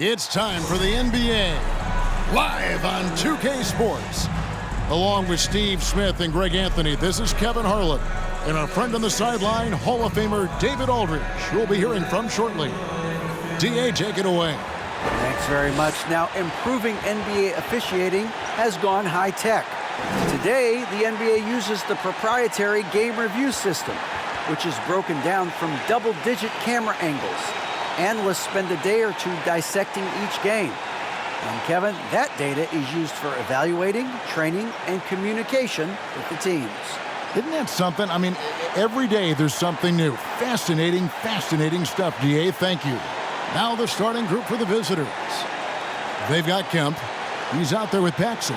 It's time for the NBA, live on 2K Sports. Along with Steve Smith and Greg Anthony, this is Kevin Harlan. And our friend on the sideline, Hall of Famer David Aldridge, who we'll be hearing from shortly. DA, take it away. Thanks very much. Now, improving NBA officiating has gone high-tech. Today, the NBA uses the proprietary game review system, which is broken down from double-digit camera angles. Analysts spend a day or two dissecting each game. And Kevin, that data is used for evaluating, training, and communication with the teams. Isn't that something? I mean, every day there's something new. Fascinating, fascinating stuff, DA. Thank you. Now the starting group for the visitors. They've got Kemp. He's out there with Paxson.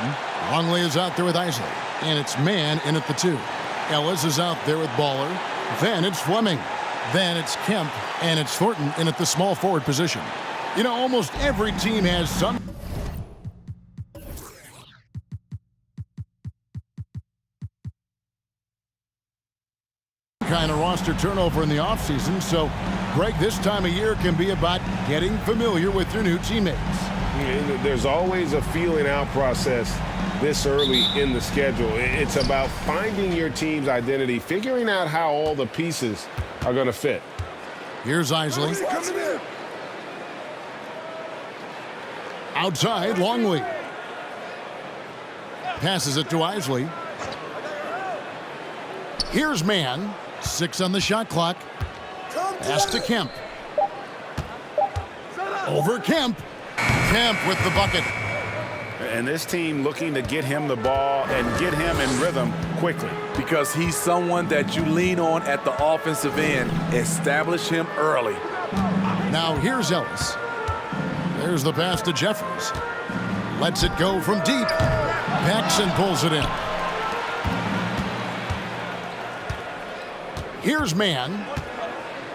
Longley is out there with Isley. And it's Mann in at the 2. Ellis is out there with Baller. Then it's Fleming. Then it's Kemp. And it's Thornton in at the small forward position. You know, almost every team has some kind of roster turnover in the offseason. So, Greg, this time of year can be about getting familiar with your new teammates. There's always a feeling out process this early in the schedule. It's about finding your team's identity, figuring out how all the pieces are going to fit. Here's Isley. Outside, Longley. Passes it to Isley. Here's Mann. 6 on the shot clock. Pass to Kemp. Over Kemp. Kemp with the bucket. And this team looking to get him the ball and get him in rhythm quickly. Because he's someone that you lean on at the offensive end. Establish him early. Now here's Ellis. There's the pass to Jeffries. Lets it go from deep. Paxson pulls it in. Here's Mann.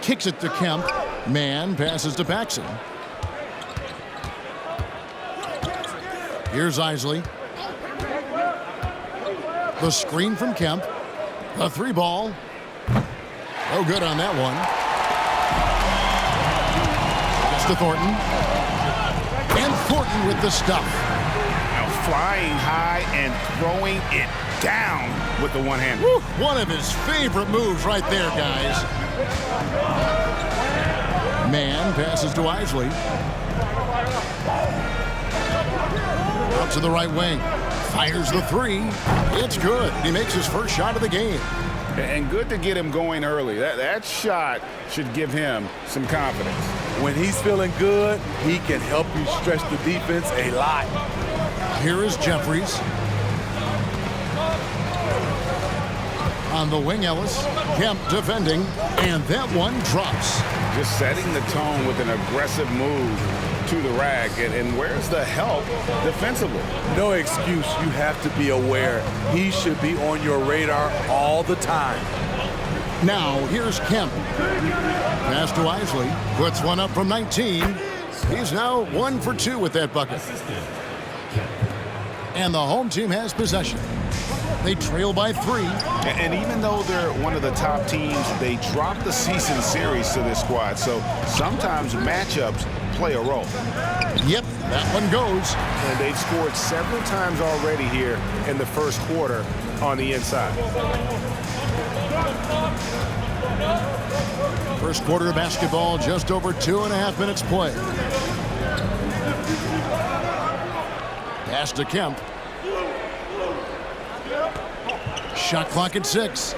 Kicks it to Kemp. Mann passes to Paxson. Here's Isley. The screen from Kemp. A 3 ball. No good on that one. It's to Thornton. And Thornton with the stuff. Now flying high and throwing it down with the one hand. One of his favorite moves right there, guys. Mann passes to Isley. Out to the right wing. Fires the 3. It's good. He makes his first shot of the game. And good to get him going early. That shot should give him some confidence. When he's feeling good, he can help you stretch the defense a lot. Here is Jeffries. On the wing, Ellis. Kemp defending. And that one drops. Just setting the tone with an aggressive move to the rack. And where's the help defensively? No excuse. You have to be aware. He should be on your radar all the time. Now, here's Kemp. Pass to Isley. Puts one up from 19. He's now 1 for 2 with that bucket. And the home team has possession. They trail by 3. And even though they're one of the top teams, they drop the season series to this squad. So sometimes matchups play a role. Yep, that one goes. And they've scored several times already here in the first quarter on the inside. First quarter of basketball, just over 2.5 minutes play. Pass to Kemp. Shot clock at 6.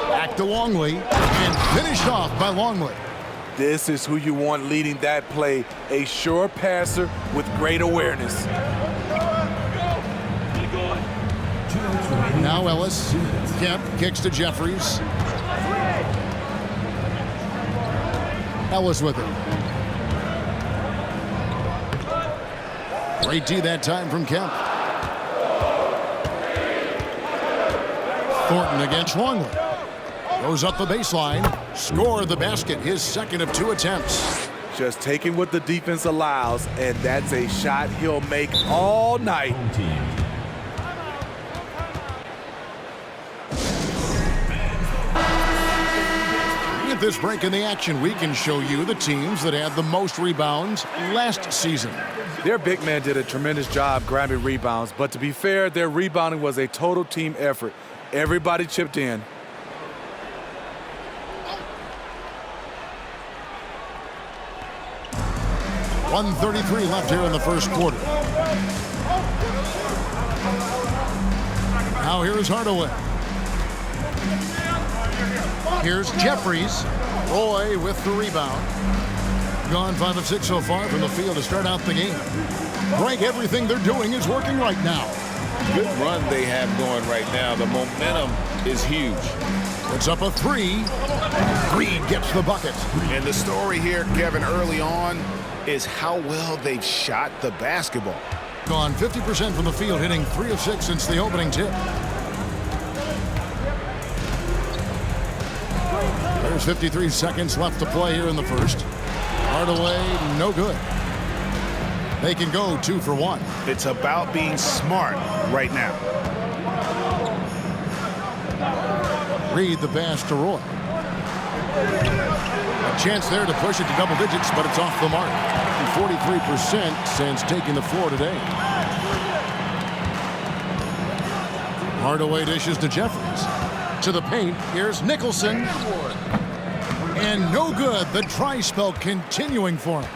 Back to Longley. And finished off by Longley. This is who you want leading that play. A sure passer with great awareness. Now Ellis. Kemp kicks to Jeffries. Ellis with it. Great D that time from Kemp. Thornton against Longley. Goes up the baseline. Score the basket, his second of 2 attempts. Just taking what the defense allows, and that's a shot he'll make all night. At this break in the action, we can show you the teams that had the most rebounds last season. Their big man did a tremendous job grabbing rebounds, but to be fair, their rebounding was a total team effort. Everybody chipped in. .133 left here in the first quarter. Now here's Hardaway. Here's Jeffries. Roy with the rebound. Gone 5 of 6 so far from the field to start out the game. Greg, everything they're doing is working right now. Good run they have going right now. The momentum is huge. It's up a 3. Reed gets the bucket. And the story here, Kevin, early on is how well they've shot the basketball. Gone 50% from the field, hitting 3 of 6 since the opening tip. There's 53 seconds left to play here in the first. Hardaway, no good. They can go 2 for 1. It's about being smart right now. Reed the pass to Roy. A chance there to push it to double digits, but it's off the mark. 43% since taking the floor today. Hardaway dishes to Jeffries. To the paint, here's Nicholson. And no good. The dry spell continuing for him.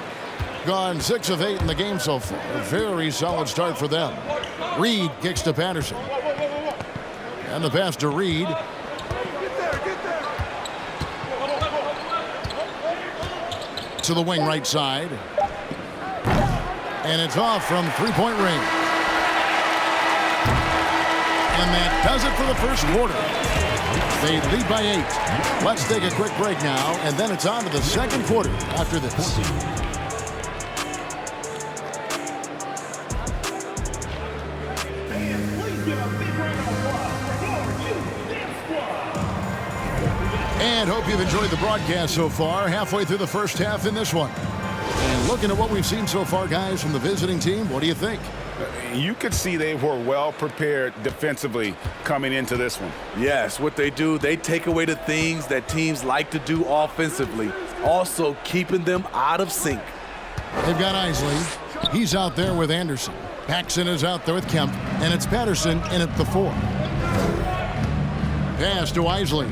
Gone 6 of 8 in the game so far. A very solid start for them. Reed kicks to Patterson. And the pass to Reed. To the wing right side. And it's off from three-point range. And that does it for the first quarter. They lead by 8. Let's take a quick break now, and then it's on to the second quarter after this. And hope you've enjoyed the broadcast so far. Halfway through the first half in this one. And looking at what we've seen so far, guys, from the visiting team, what do you think? You could see they were well prepared defensively coming into this one. Yes, what they do, they take away the things that teams like to do offensively, also keeping them out of sync. They've got Isley. He's out there with Anderson. Paxson is out there with Kemp, and it's Patterson in at the 4. Pass to Isley.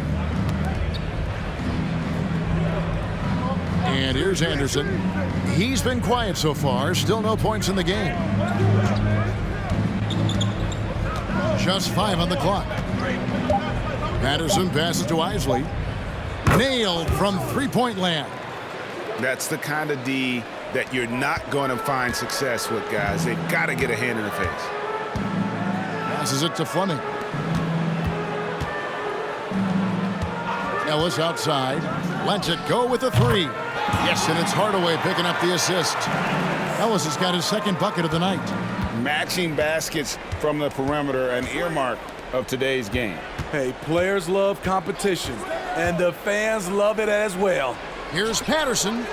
And here's Anderson. He's been quiet so far. Still no points in the game. Just 5 on the clock. Patterson passes to Isley. Nailed from three-point land. That's the kind of D that you're not going to find success with, guys. They've got to get a hand in the face. Passes it to Fleming. Ellis outside. Lets it go with a 3. Yes, and it's Hardaway picking up the assist. Ellis has got his second bucket of the night. Matching baskets from the perimeter, an earmark of today's game. Hey, players love competition, and the fans love it as well. Here's Patterson.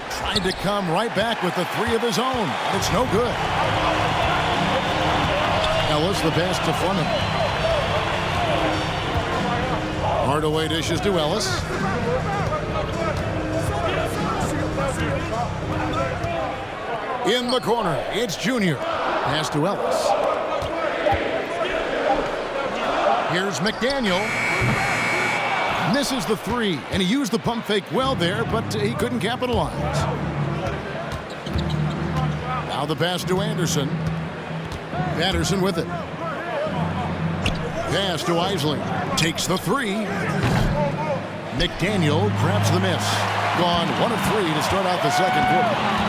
Tried to come right back with the 3 of his own, but it's no good. Ellis the pass to Fleming. Hardaway dishes to Ellis. In the corner, it's Junior. Pass to Ellis. Here's McDaniel. Misses the 3, and he used the pump fake well there, but he couldn't capitalize. Now the pass to Anderson. Patterson with it. Pass to Isley. Takes the 3. McDaniel grabs the miss. Gone 1 of 3 to start out the second quarter.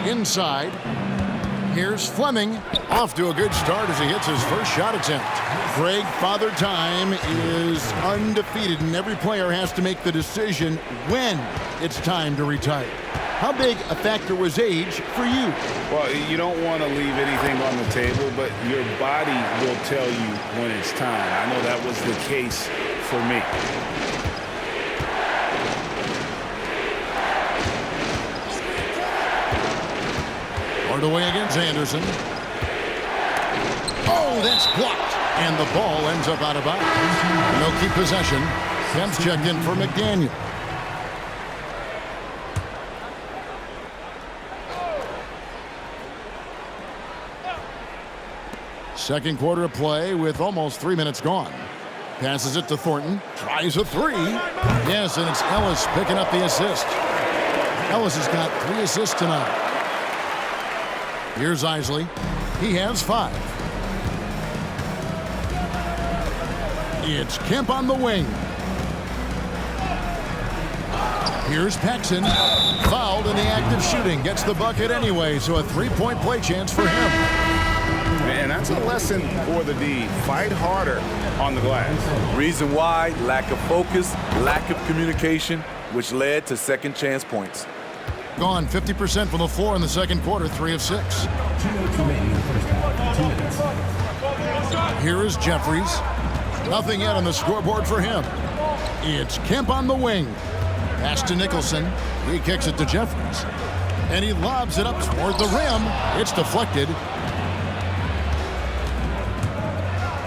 Inside, here's Fleming. Off to a good start as he hits his first shot attempt. Greg, Father Time is undefeated, and every player has to make the decision when it's time to retire. How big a factor was age for you? Well, you don't want to leave anything on the table, but your body will tell you when it's time. I know that was the case for me. Hardaway against Anderson. Oh, that's blocked. And the ball ends up out of bounds. They'll keep possession. Kemp's checked in for McDaniel. Second quarter of play with almost 3 minutes gone. Passes it to Thornton. Tries a three. Yes, and it's Ellis picking up the assist. Ellis has got 3 assists tonight. Here's Isley. He has 5. It's Kemp on the wing. Here's Paxson. Fouled in the act of shooting. Gets the bucket anyway, so a 3-point play chance for him. Man, that's a lesson for the D. Fight harder on the glass. Reason why, lack of focus, lack of communication, which led to second chance points. Gone 50% from the floor in the second quarter, 3 of 6. 2 minutes remaining in the first half. 2 minutes. Here is Jeffries. Nothing yet on the scoreboard for him. It's Kemp on the wing. Pass to Nicholson. He kicks it to Jeffries. And he lobs it up toward the rim. It's deflected.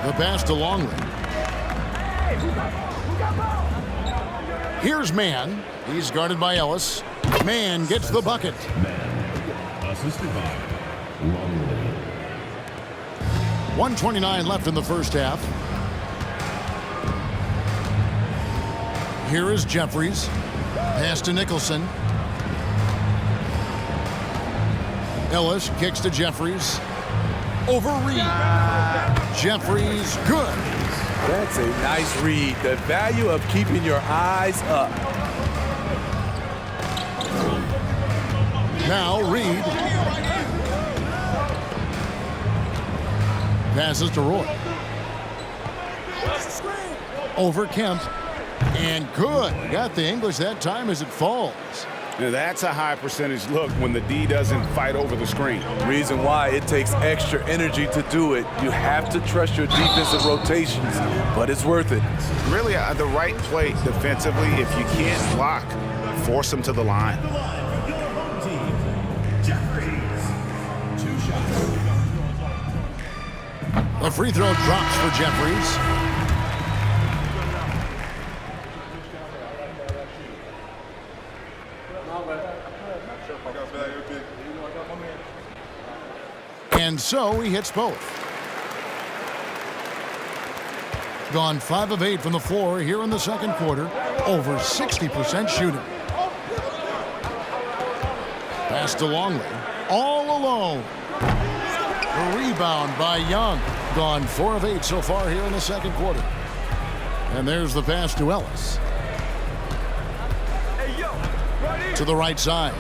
The pass to Longley. Here's Mann. He's guarded by Ellis. Mann gets the bucket. Assisted by Longley. 1:29 left in the first half. Here is Jeffries. Pass to Nicholson. Ellis kicks to Jeffries. Over Reed. Jeffries, good. That's a nice read. The value of keeping your eyes up. Now Reed. Passes to Roy. Over Kemp. And good. Got the English that time as it falls. Now, that's a high percentage look when the D doesn't fight over the screen. Reason why, it takes extra energy to do it. You have to trust your defensive rotations, but it's worth it. Really, the right play defensively. If you can't block, force them to the line. The free throw drops for Jeffries. And so he hits both. Gone 5 of 8 from the floor here in the second quarter. Over 60% shooting. Pass to Longley. All alone. The rebound by Young. Gone 4 of 8 so far here in the second quarter. And there's the pass to Ellis. To the right side.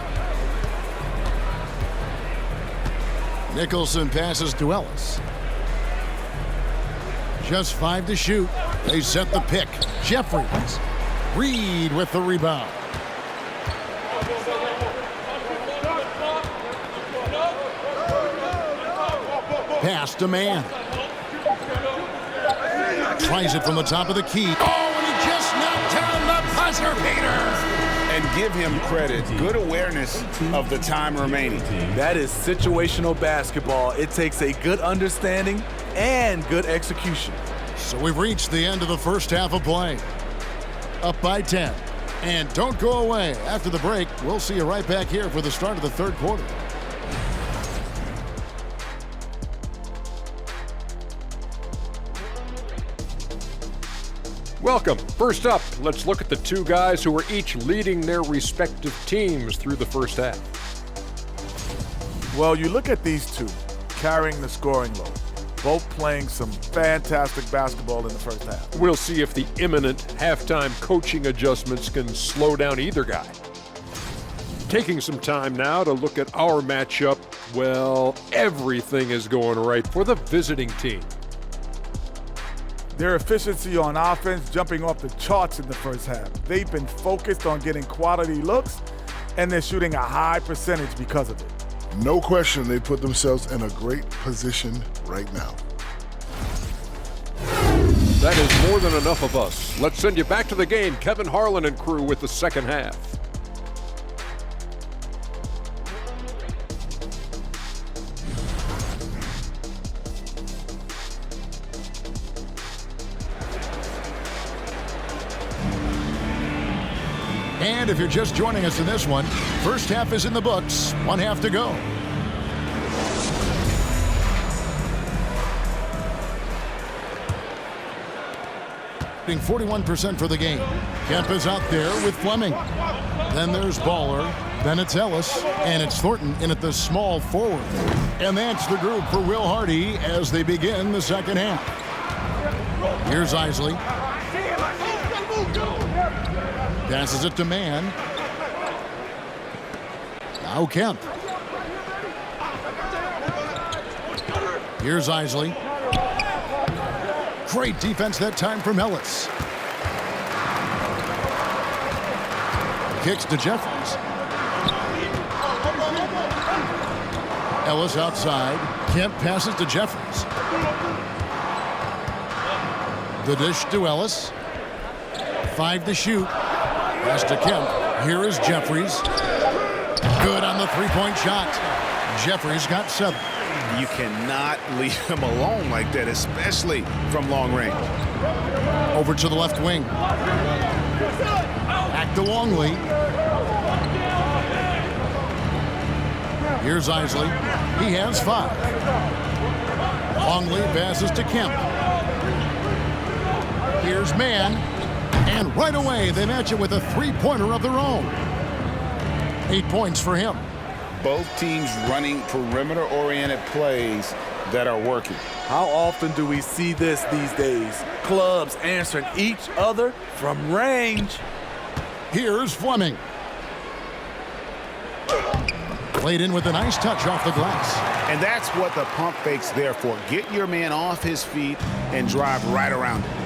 Nicholson passes to Ellis. Just 5 to shoot. They set the pick. Jeffries. Reed with the rebound. Pass to Mann. Tries it from the top of the key. Oh, and he just knocked down the buzzer beater. And give him credit. Good awareness of the time remaining. That is situational basketball. It takes a good understanding and good execution. So we've reached the end of the first half of play. Up by 10. And don't go away. After the break, we'll see you right back here for the start of the third quarter. Welcome. First up, let's look at the 2 guys who are each leading their respective teams through the first half. Well, you look at these 2 carrying the scoring load, both playing some fantastic basketball in the first half. We'll see if the imminent halftime coaching adjustments can slow down either guy. Taking some time now to look at our matchup. Well, everything is going right for the visiting team. Their efficiency on offense jumping off the charts in the first half. They've been focused on getting quality looks, and they're shooting a high percentage because of it. No question they put themselves in a great position right now. That is more than enough of us. Let's send you back to the game. Kevin Harlan and crew with the second half. And if you're just joining us in this one, first half is in the books, 1 half to go. Shooting 41% for the game. Kemp is out there with Fleming. Then there's Baller. Then it's Ellis. And it's Thornton in at the small forward. And that's the group for Will Hardy as they begin the second half. Here's Isley. Passes it to Mann. Now Kemp. Here's Isley. Great defense that time from Ellis. Kicks to Jeffries. Ellis outside. Kemp passes to Jeffries. The dish to Ellis. 5 to shoot. Pass to Kemp. Here is Jeffries. Good on the three-point shot. Jeffries got 7. You cannot leave him alone like that, especially from long range. Over to the left wing. Back to Longley. Here's Isley. He has 5. Longley passes to Kemp. Here's Mann. And right away, they match it with a three-pointer of their own. 8 points for him. Both teams running perimeter-oriented plays that are working. How often do we see this these days? Clubs answering each other from range. Here's Fleming. Played in with a nice touch off the glass. And that's what the pump fake's there for. Get your man off his feet and drive right around him.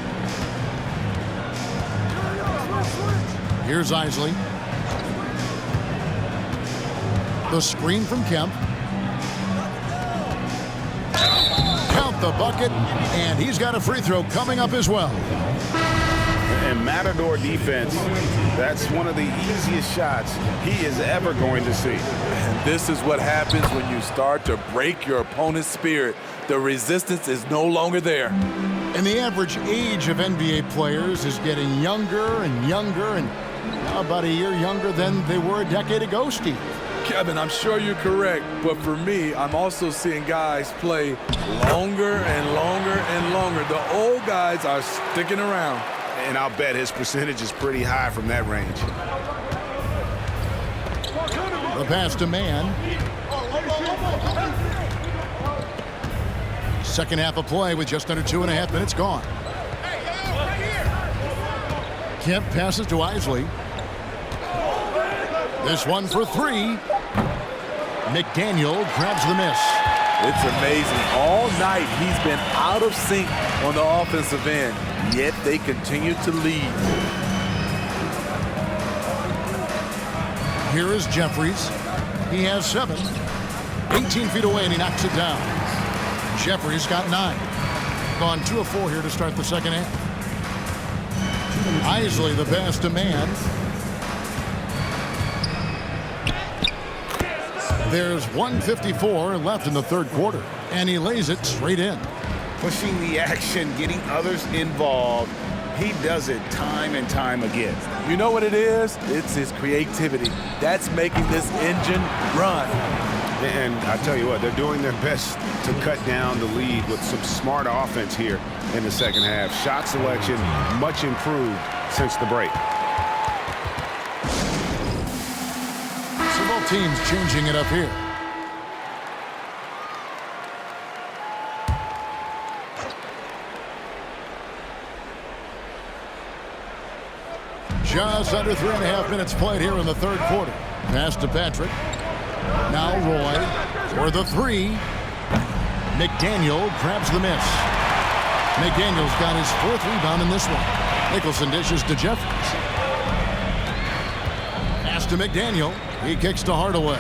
Here's Isley. The screen from Kemp. Count the bucket, and he's got a free throw coming up as well. And Matador defense, that's one of the easiest shots he is ever going to see. And this is what happens when you start to break your opponent's spirit. The resistance is no longer there. And the average age of NBA players is getting younger and younger, and now about a year younger than they were a decade ago, Steve. Kevin, I'm sure you're correct, but for me, I'm also seeing guys play longer and longer and longer. The old guys are sticking around. And I'll bet his percentage is pretty high from that range. The pass to Mann. Second half of play with just under 2.5 minutes gone. Kemp passes to Isley. This one for 3. McDaniel grabs the miss. It's amazing. All night he's been out of sync on the offensive end, yet they continue to lead. Here is Jeffries. He has 7. 18 feet away, and he knocks it down. Jeffries got 9. Gone 2 of 4 here to start the second half. Isley the pass to Mann. There's 1:54 left in the third quarter, and he lays it straight in. Pushing the action, getting others involved. He does it time and time again. You know what it is? It's his creativity. That's making this engine run. And I tell you what, they're doing their best to cut down the lead with some smart offense here in the second half. Shot selection much improved since the break. So both teams changing it up here. Just under 3.5 minutes played here in the third quarter. Pass to Patrick. Now Roy for the 3. McDaniel grabs the miss. McDaniel's got his 4th rebound in this one. Nicholson dishes to Jeffries. Pass to McDaniel. He kicks to Hardaway.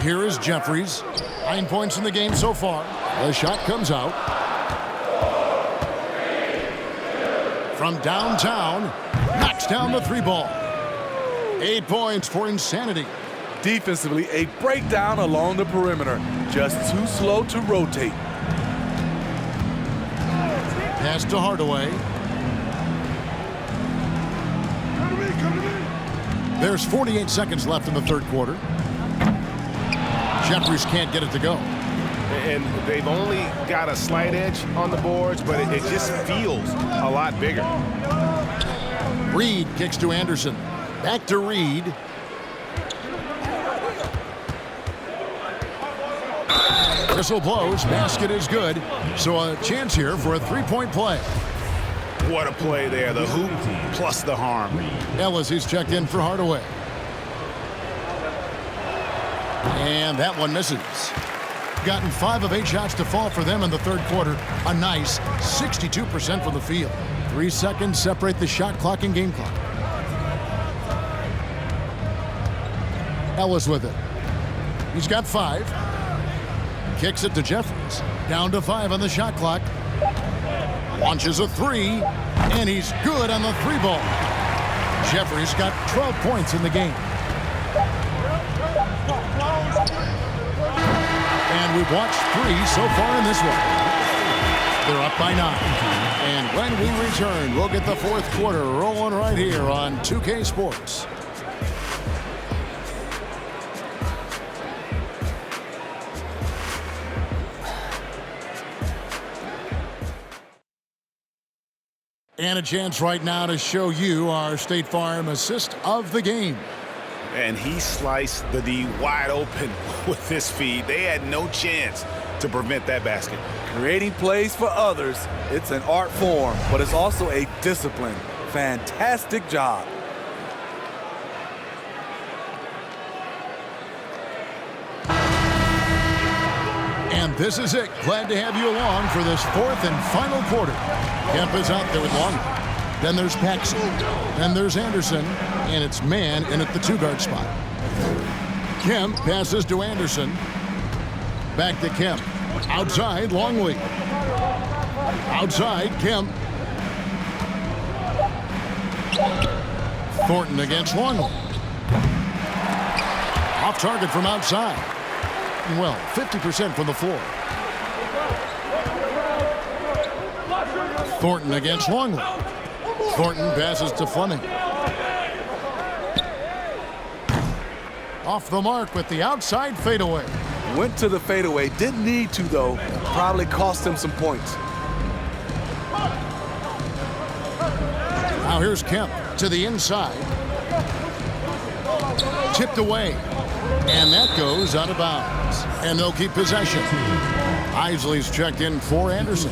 Here is Jeffries. 9 points in the game so far. The shot comes out. From downtown, knocks down the 3 ball. 8 points for Insanity. Defensively, a breakdown along the perimeter. Just too slow to rotate. Pass to Hardaway. There's 48 seconds left in the third quarter. Jeffries can't get it to go. And they've only got a slight edge on the boards, but it just feels a lot bigger. Reed kicks to Anderson. Back to Reed. Whistle blows. Basket is good. So a chance here for a three-point play. What a play there. The hoop plus the harm. Ellis, he's checked in for Hardaway. And that one misses. Gotten 5 of 8 shots to fall for them in the third quarter. A nice 62% from the field. 3 seconds separate the shot clock and game clock. Ellis with it. He's got 5. Kicks it to Jeffries. Down to 5 on the shot clock. Launches a 3, and he's good on the 3-ball. Jeffries got 12 points in the game. And we've watched 3 so far in this one. They're up by 9. And when we return, we'll get the fourth quarter rolling right here on 2K Sports. And a chance right now to show you our State Farm assist of the game. And he sliced the D wide open with his feed. They had no chance to prevent that basket. Creating plays for others, it's an art form, but it's also a discipline. Fantastic job. And this is it. Glad to have you along for this fourth and final quarter. Kemp is out there with Long. Then there's Paxson. Then there's Anderson. And it's man in at the 2-guard spot. Kemp passes to Anderson. Back to Kemp. Outside, Longley. Outside, Kemp. Thornton against Longley. Off target from outside. Well, 50% from the floor. Thornton against Longley. Thornton passes to Fleming. Off the mark with the outside fadeaway. Went to the fadeaway. Didn't need to, though. Probably cost him some points. Now here's Kemp to the inside. Tipped away. And that goes out of bounds. And they'll keep possession. Isley's checked in for Anderson.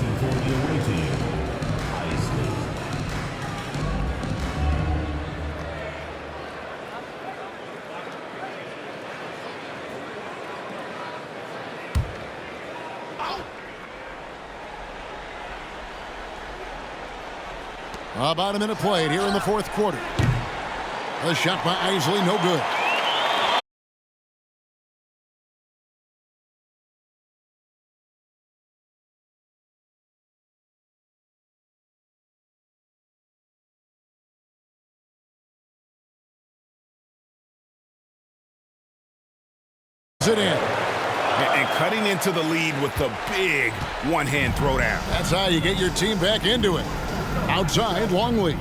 About a minute played here in the fourth quarter. A shot by Isley, no good. It in. And cutting into the lead with the big one-hand throwdown. That's how you get your team back into it. Outside, Longley.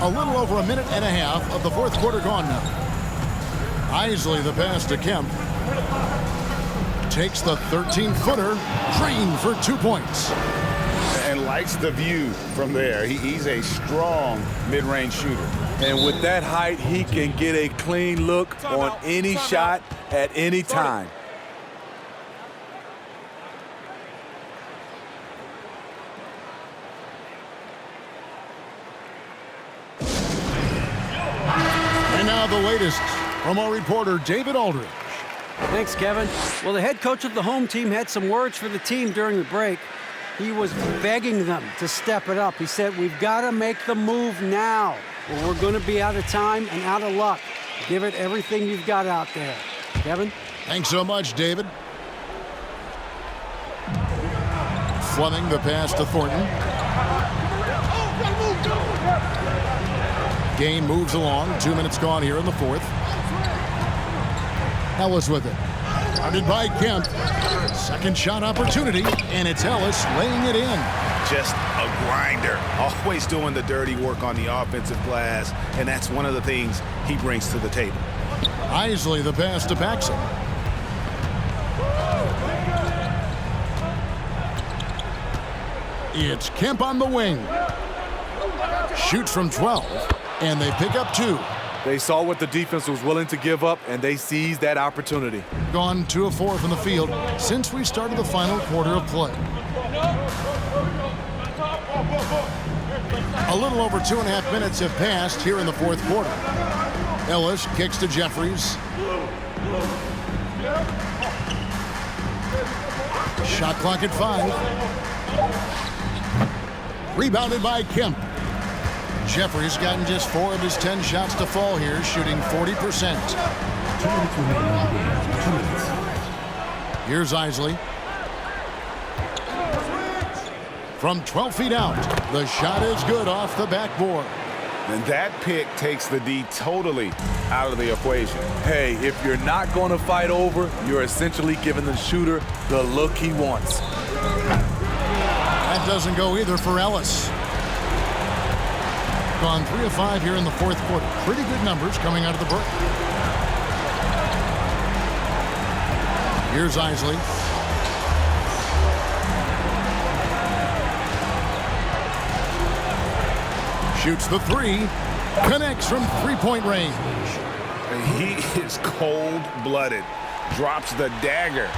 A little over a minute and a half of the fourth quarter gone now. Isley, the pass to Kemp. Takes the 13-footer, drained for 2 points. And likes the view from there. He's a strong mid-range shooter. And with that height, he can get a clean look on any shot at any time. And now the latest from our reporter, David Aldridge. Thanks, Kevin. Well, the head coach of the home team had some words for the team during the break. He was begging them to step it up. He said, we've got to make the move now, or we're going to be out of time and out of luck. Give it everything you've got out there. Kevin? Thanks so much, David. Fleming, the pass to Thornton. Game moves along. 2 minutes gone here in the fourth. Ellis with it. Guarded by Kemp. Second shot opportunity, and it's Ellis laying it in. just a grinder, always doing the dirty work on the offensive glass, and that's one of the things he brings to the table. Isley the pass to Paxson. It's Kemp on the wing. Shoots from 12, and they pick up 2. They saw what the defense was willing to give up, and they seized that opportunity. Gone 2 of 4 from the field since we started the final quarter of play. A little over 2.5 minutes have passed here in the fourth quarter. Ellis kicks to Jeffries. Shot clock at 5. Rebounded by Kemp. Jeffries gotten just 4 of his 10 shots to fall here, shooting 40%. 2 minutes remaining in the game. 2 minutes. Here's Isley. From 12 feet out, the shot is good off the backboard. And that pick takes the D totally out of the equation. Hey, if you're not going to fight over, you're essentially giving the shooter the look he wants. That doesn't go either for Ellis. Gone 3 of 5 here in the fourth quarter. Pretty good numbers coming out of the break. Here's Isley. Shoots the 3. Connects from three-point range. He is cold-blooded. Drops the dagger.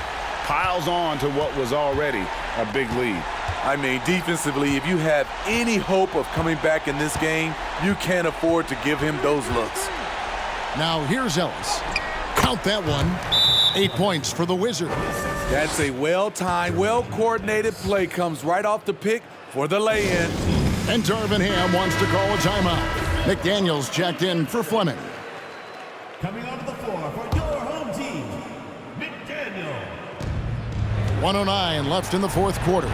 Piles on to what was already a big lead. I mean, defensively, if you have any hope of coming back in this game, you can't afford to give him those looks. Now here's Ellis. Count that one. 8 points for the Wizards. That's a well-timed, well-coordinated play. Comes right off the pick for the lay-in. And Darvin Ham wants to call a timeout. McDaniels checked in for Fleming. Coming onto the floor for your home team, McDaniel. 1:09 left in the fourth quarter.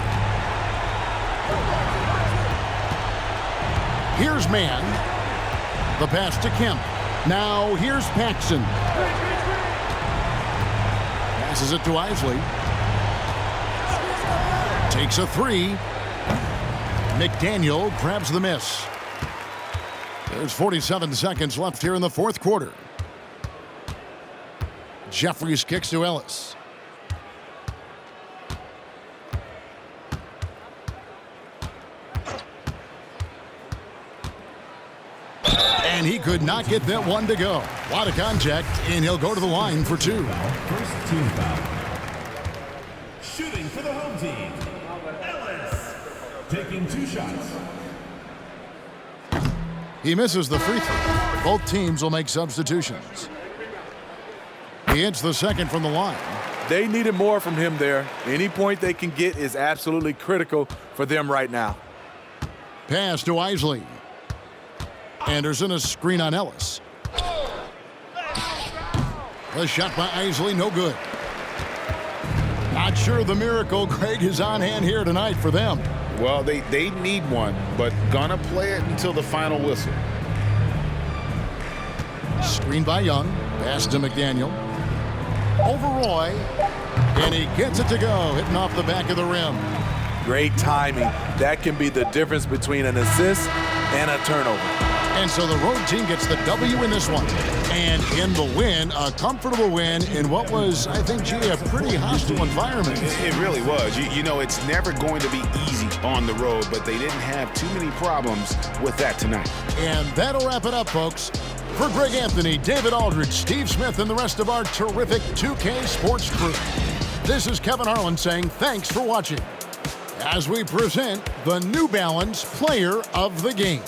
Here's Mann. The pass to Kemp. Now here's Paxson. Passes it to Isley. Takes a 3. McDaniel grabs the miss. There's 47 seconds left here in the fourth quarter. Jeffries kicks to Ellis. And he could not get that one to go. A lot of contact, and he'll go to the line for 2. First team foul. Shooting for the home team, Ellis. Taking 2 shots. He misses the free throw. Both teams will make substitutions. He hits the second from the line. They needed more from him there. Any point they can get is absolutely critical for them right now. Pass to Isley. Anderson, a screen on Ellis. The shot by Isley, no good. Not sure the miracle, Craig, is on hand here tonight for them. Well, they need one, but gonna play it until the final whistle. Screen by Young. Pass to McDaniel. Over Roy. And he gets it to go, hitting off the back of the rim. Great timing. That can be the difference between an assist and a turnover. And so the road team gets the W in this one. And in the win, a comfortable win in what was, I think, gee, a pretty hostile environment. It really was. You know, it's never going to be easy on the road, but they didn't have too many problems with that tonight. And that'll wrap it up, folks. For Greg Anthony, David Aldridge, Steve Smith, and the rest of our terrific 2K Sports crew, this is Kevin Harlan saying thanks for watching as we present the New Balance Player of the Game.